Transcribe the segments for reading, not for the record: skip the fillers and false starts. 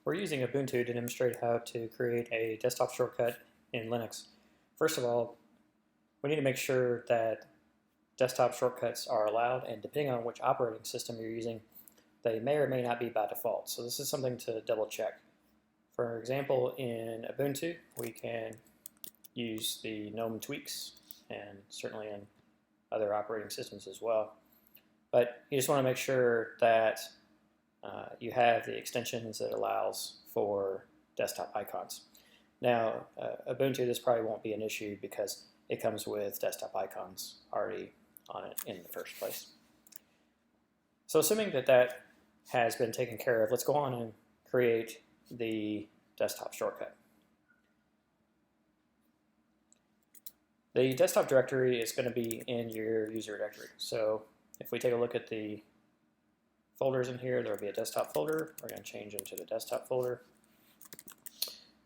We're using Ubuntu to demonstrate how to create a desktop shortcut in Linux. First of all, we need to make sure that desktop shortcuts are allowed, and depending on which operating system you're using, they may or may not be by default. So this is something to double check. For example, in Ubuntu, we can use the GNOME tweaks, and certainly in other operating systems as well. But you just want to make sure that you have the extensions that allows for desktop icons. Now, Ubuntu, this probably won't be an issue because it comes with desktop icons already on it in the first place. So assuming that that has been taken care of, let's go on and create the desktop shortcut. The desktop directory is going to be in your user directory. So if we take a look at the folders in here, there will be a desktop folder. We're going to change into the desktop folder.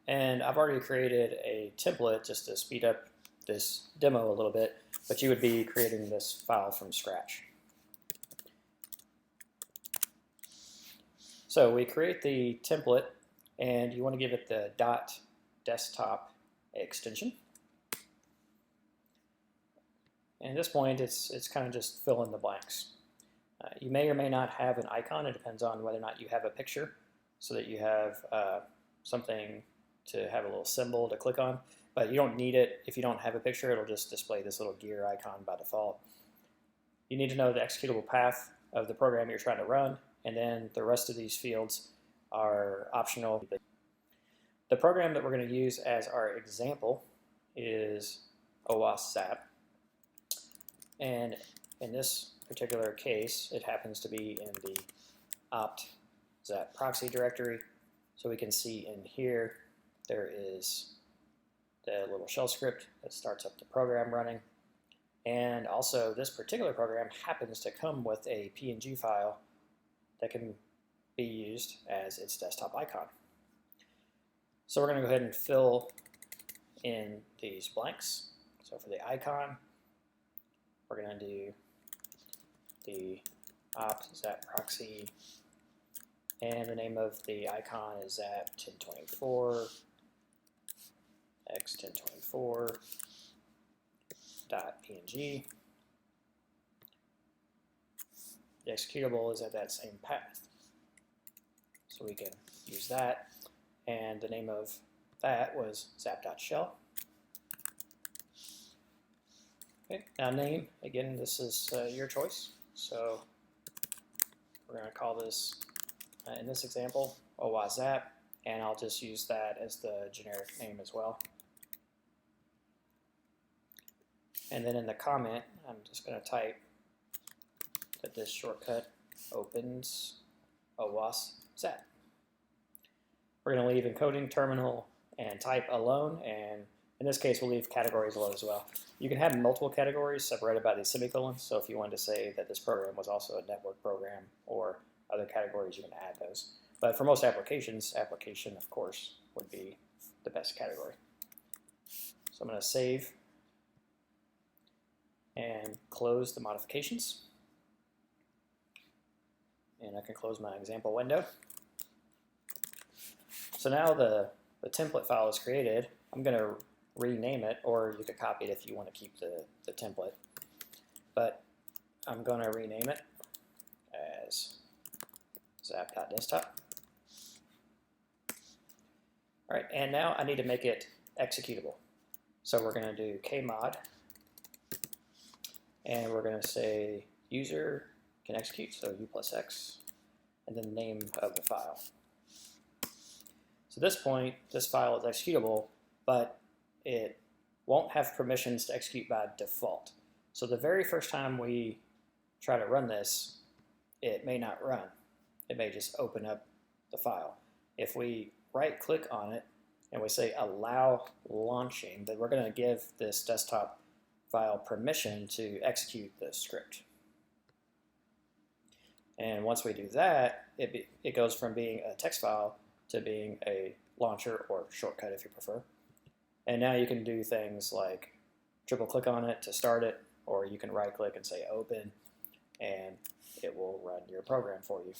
And I've already created a template just to speed up this demo a little bit, but you would be creating this file from scratch. So we create the template, and you want to give it the .desktop extension. And at this point, it's kind of just fill in the blanks. You may or may not have an icon. It depends on whether or not you have a picture, so that you have something to have a little symbol to click on. But you don't need it. If you don't have a picture, it'll just display this little gear icon by default. You need to know the executable path of the program you're trying to run, and then the rest of these fields are optional. The program that we're going to use as our example is webpwnized. And in this particular case, it happens to be in the opt.zap proxy directory. So we can see in here, there is the little shell script that starts up the program running. And also, this particular program happens to come with a PNG file that can be used as its desktop icon. So we're going to go ahead and fill in these blanks. So for the icon, we're going to do the opt.zap proxy, and the name of the icon is zap 1024 x1024.png. The executable is at that same path, so we can use that, and the name of that was zap.shell. Okay, now name, again, this is your choice. So we're going to call this, in this example, webpwnized, and I'll just use that as the generic name as well. And then in the comment, I'm just going to type that this shortcut opens webpwnized. We're going to leave encoding terminal and type alone, and in this case, we'll leave categories alone as well. You can have multiple categories separated by these semicolons, so if you wanted to say that this program was also a network program or other categories, you can add those. But for most applications, application, of course, would be the best category. So I'm going to save and close the modifications. And I can close my example window. So now the template file is created. I'm going to rename it, or you could copy it if you want to keep the template. But I'm going to rename it as zap.desktop. All right, and now I need to make it executable. So we're going to do kmod, and we're going to say user can execute, so u+x, and then the name of the file. So at this point, this file is executable, but it won't have permissions to execute by default. So the very first time we try to run this, it may not run. It may just open up the file. If we right-click on it and we say allow launching, then we're going to give this desktop file permission to execute the script. And once we do that, it goes from being a text file to being a launcher or shortcut if you prefer. And now you can do things like triple click on it to start it, or you can right click and say open, and it will run your program for you.